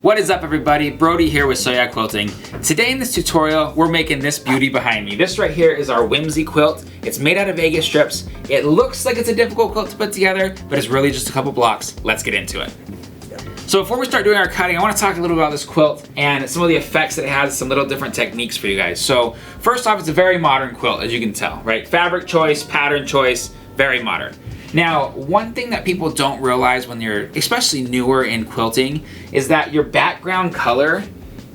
What is up, everybody? Brody here with Sew Yeah Quilting. Today in this tutorial, we're making this beauty behind me. This right here is our Whimsy quilt. It's made out of Vegas strips. It looks like it's a difficult quilt to put together, but it's really just a couple blocks. Let's get into it. So before we start doing our cutting, I want to talk a little about this quilt and some of the effects that it has, some little different techniques for you guys. So first off, it's a very modern quilt, as you can tell, right? Fabric choice, pattern choice, very modern. Now, one thing that people don't realize when you're especially newer in quilting is that your background color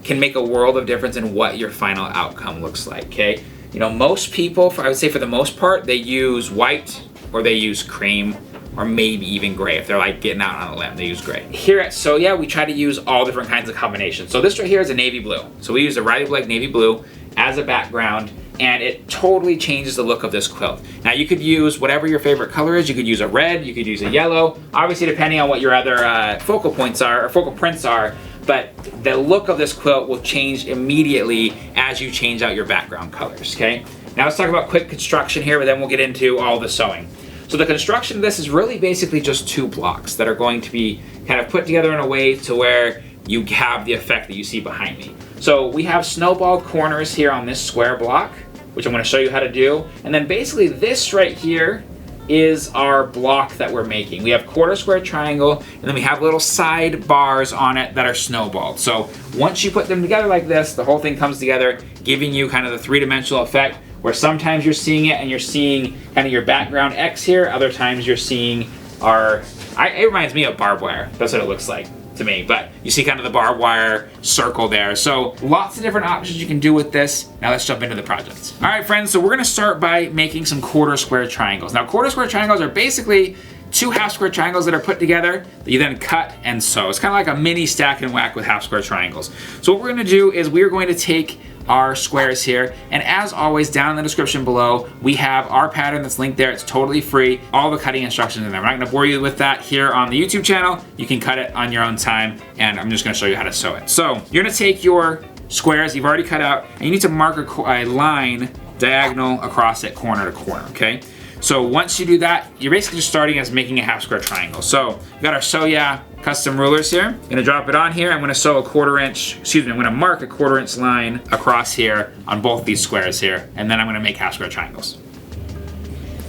can make a world of difference in what your final outcome looks like, okay? You know, most people, I would say for the most part, they use white or they use cream or maybe even gray. If they're like getting out on a limb, they use gray. Here at Sew Yeah, we try to use all different kinds of combinations. So this right here is a navy blue. So we use a Riley Blake navy blue as a background, and it totally changes the look of this quilt. Now you could use whatever your favorite color is. You could use a red, you could use a yellow, obviously depending on what your other focal points are, or focal prints are, but the look of this quilt will change immediately as you change out your background colors, okay? Now let's talk about quick construction here, but then we'll get into all the sewing. So the construction of this is really basically just two blocks that are going to be kind of put together in a way to where you have the effect that you see behind me. So we have snowballed corners here on this square block, which I'm going to show you how to do. And then basically this right here is our block that we're making. We have quarter square triangle, and then we have little side bars on it that are snowballed. So once you put them together like this, the whole thing comes together, giving you kind of the three-dimensional effect where sometimes you're seeing it and you're seeing kind of your background X here, other times you're seeing it reminds me of barbed wire. That's what it looks like to me, but you see kind of the barbed wire circle there. So lots of different options you can do with this. Now let's jump into the project. All right, friends, so we're gonna start by making some quarter square triangles. Now quarter square triangles are basically two half square triangles that are put together that you then cut and sew. It's kind of like a mini stack and whack with half square triangles. So what we're gonna do is we're going to take our squares here, and as always, down in the description below we have our pattern that's linked there. It's totally free, all the cutting instructions in there. I'm not going to bore you with that here on the YouTube channel. You can cut it on your own time, and I'm just going to show you how to sew it. So you're going to take your squares you've already cut out, and you need to mark a line diagonal across it, corner to corner, okay? So once you do that, you're basically just starting as making a half square triangle. So we got our Sew Yeah custom rulers here. I'm gonna drop it on here. I'm gonna sew I'm gonna mark a 1/4 inch line across here on both these squares here, and then I'm gonna make half square triangles.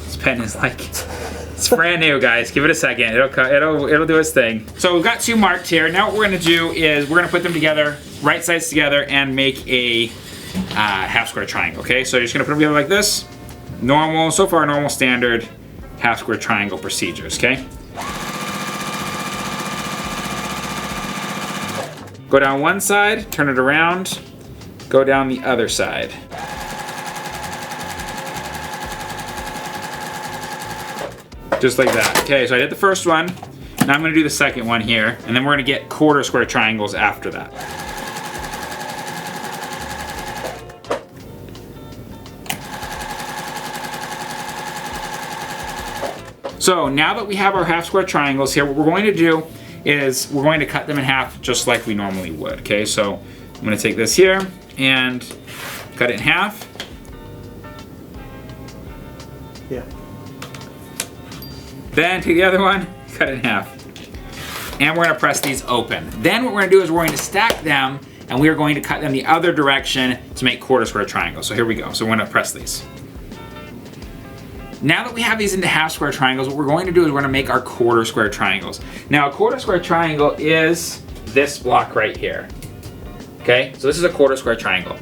This pen is like, it's brand new, guys. Give it a second. It'll do its thing. So we've got two marked here. Now what we're gonna do is we're gonna put them together, right sides together, and make a half square triangle, okay? So you're just gonna put them together like this. Normal, so far normal standard half square triangle procedures, okay? Go down one side, turn it around, go down the other side. Just like that. Okay, so I did the first one. Now I'm gonna do the second one here, and then we're gonna get quarter square triangles after that. So now that we have our half square triangles here, what we're going to do is we're going to cut them in half just like we normally would, okay? So I'm gonna take this here and cut it in half. Yeah. Then take the other one, cut it in half. And we're gonna press these open. Then what we're gonna do is we're going to stack them, and we are going to cut them the other direction to make quarter square triangles. So here we go. So we're gonna press these. Now that we have these into half square triangles, what we're going to do is we're gonna make our quarter square triangles. Now a quarter square triangle is this block right here. Okay, so this is a quarter square triangle.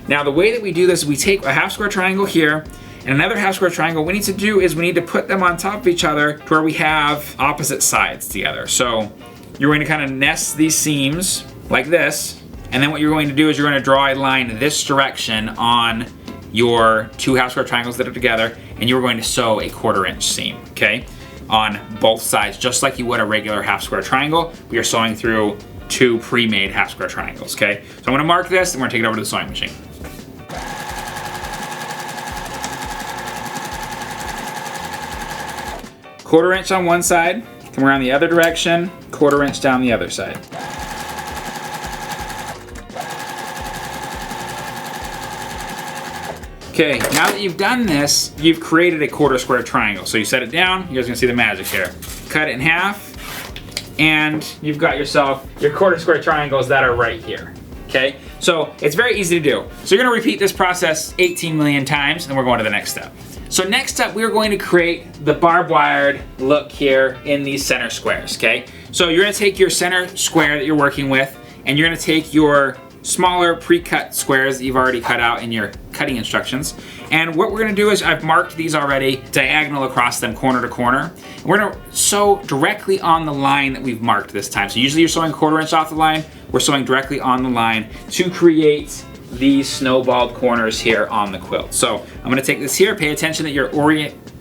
Now the way that we do this, we take a half square triangle here and another half square triangle. What we need to do is we need to put them on top of each other to where we have opposite sides together. So you're going to kind of nest these seams like this, and then what you're going to do is you're going to draw a line this direction on your two half square triangles that are together, and you're going to sew a 1/4 inch seam, okay? On both sides, just like you would a regular half square triangle. We are sewing through two pre-made half square triangles, okay? So I'm gonna mark this, and we're gonna take it over to the sewing machine. Quarter inch on one side, come around the other direction, 1/4 inch down the other side. Okay, now that you've done this, you've created a 1/4 square triangle. So you set it down, you guys are gonna see the magic here. Cut it in half, and you've got yourself your quarter square triangles that are right here. Okay, so it's very easy to do. So you're gonna repeat this process 18 million times, and we're going to the next step. So next up, we're going to create the barbed wired look here in these center squares, okay? So you're gonna take your center square that you're working with, and you're gonna take your smaller pre-cut squares that you've already cut out in your cutting instructions. And what we're gonna do is, I've marked these already diagonal across them, corner to corner. And we're gonna sew directly on the line that we've marked this time. So usually you're sewing 1/4 inch off the line. We're sewing directly on the line to create these snowballed corners here on the quilt. So I'm gonna take this here, pay attention that you're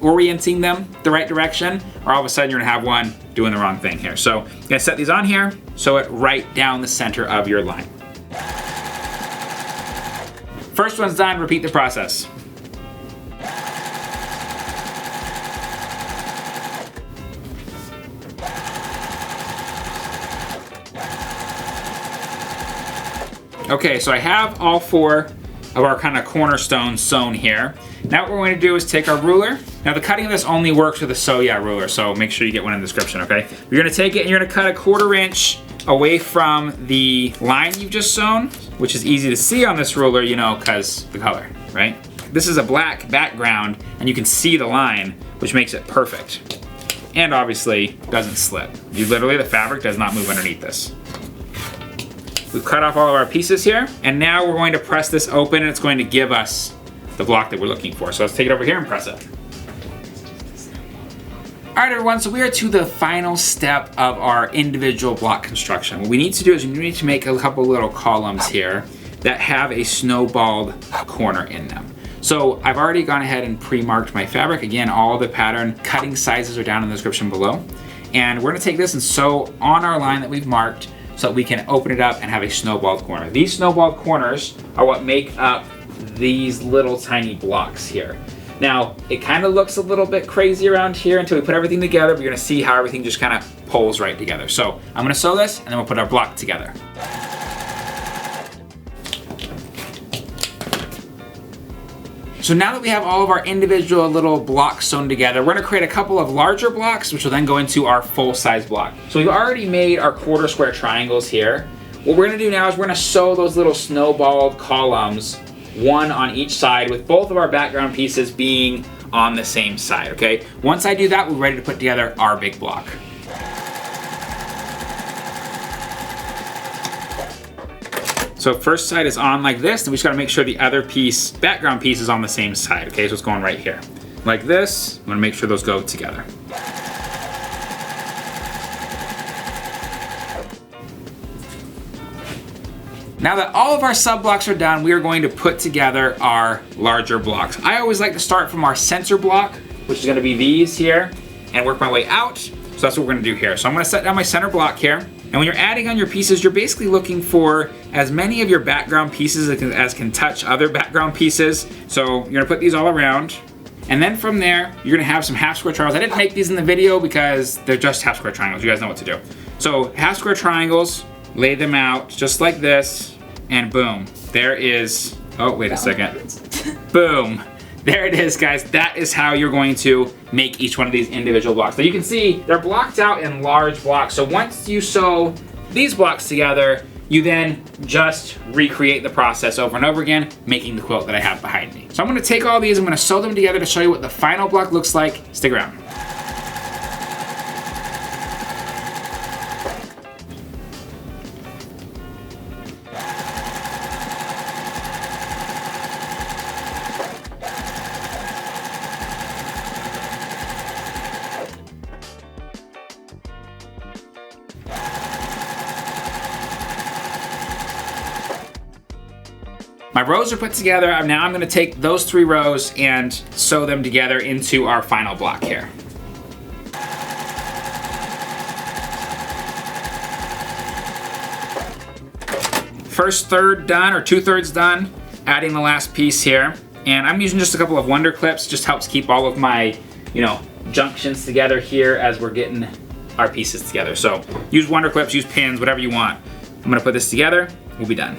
orienting them the right direction, or all of a sudden you're gonna have one doing the wrong thing here. So I'm gonna set these on here, sew it right down the center of your line. First one's done, repeat the process. Okay, so I have all 4 of our kind of cornerstones sewn here. Now what we're going to do is take our ruler. Now the cutting of this only works with a Sew Yeah ruler, so make sure you get one in the description, okay? You're gonna take it and you're gonna cut 1/4 inch away from the line you've just sewn, which is easy to see on this ruler, you know, cause the color, right? This is a black background and you can see the line, which makes it perfect. And obviously doesn't slip. The fabric does not move underneath this. We've cut off all of our pieces here, and now we're going to press this open and it's going to give us the block that we're looking for. So let's take it over here and press it. All right, everyone, so we are to the final step of our individual block construction. What we need to do is we need to make a couple little columns here that have a snowballed corner in them. So I've already gone ahead and pre-marked my fabric. Again, all the pattern cutting sizes are down in the description below. And we're gonna take this and sew on our line that we've marked so that we can open it up and have a snowballed corner. These snowballed corners are what make up these little tiny blocks here. Now, it kind of looks a little bit crazy around here until we put everything together, but you're gonna see how everything just kind of pulls right together. So I'm gonna sew this and then we'll put our block together. So now that we have all of our individual little blocks sewn together, we're gonna create a couple of larger blocks, which will then go into our full-size block. So we've already made our quarter square triangles here. What we're gonna do now is we're gonna sew those little snowballed columns, one on each side, with both of our background pieces being on the same side, okay? Once I do that, we're ready to put together our big block. So first side is on like this, and we just gotta make sure the other piece, background piece, is on the same side, okay? So it's going right here. Like this, I'm gonna make sure those go together. Now that all of our sub blocks are done, we are going to put together our larger blocks. I always like to start from our center block, which is gonna be these here, and work my way out. So that's what we're gonna do here. So I'm gonna set down my center block here. And when you're adding on your pieces, you're basically looking for as many of your background pieces as can touch other background pieces. So you're gonna put these all around. And then from there, you're gonna have some half square triangles. I didn't make these in the video because they're just half square triangles. You guys know what to do. So half square triangles, lay them out just like this, and boom, there is, oh, wait a second. Boom. There it is, guys. That is how you're going to make each one of these individual blocks. So you can see they're blocked out in large blocks. So once you sew these blocks together, you then just recreate the process over and over again, making the quilt that I have behind me. So I'm gonna take all these, I'm gonna sew them together to show you what the final block looks like. Stick around. My rows are put together. Now I'm gonna take those 3 rows and sew them together into our final block here. First third done, or 2/3 done, adding the last piece here. And I'm using just a couple of Wonder Clips, just helps keep all of my, junctions together here as we're getting our pieces together. So use Wonder Clips, use pins, whatever you want. I'm gonna put this together, we'll be done.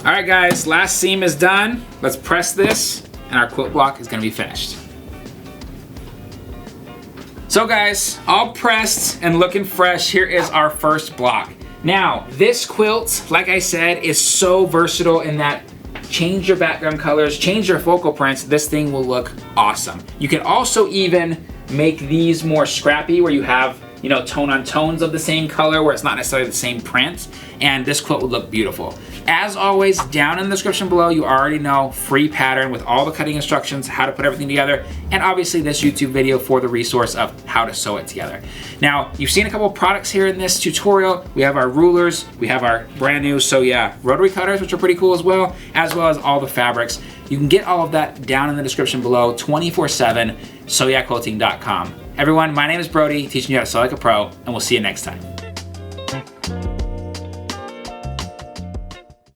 All All right guys, last seam is done. Let's press this and our quilt block is gonna be finished. So guys, all pressed and looking fresh, here is our first block. Now, this quilt, like I said, is so versatile in that change your background colors, change your focal prints, this thing will look awesome. You can also even make these more scrappy where you have, you know, tone on tones of the same color where it's not necessarily the same print, and this quilt would look beautiful. As always, down in the description below, you already know, free pattern with all the cutting instructions, how to put everything together, and obviously this YouTube video for the resource of how to sew it together. Now, you've seen a couple of products here in this tutorial. We have our rulers, we have our brand new Sew Yeah rotary cutters, which are pretty cool as well as all the fabrics. You can get all of that down in the description below, 24/7, sewyeahquilting.com. Everyone, my name is Brody, teaching you how to sew like a pro, and we'll see you next time.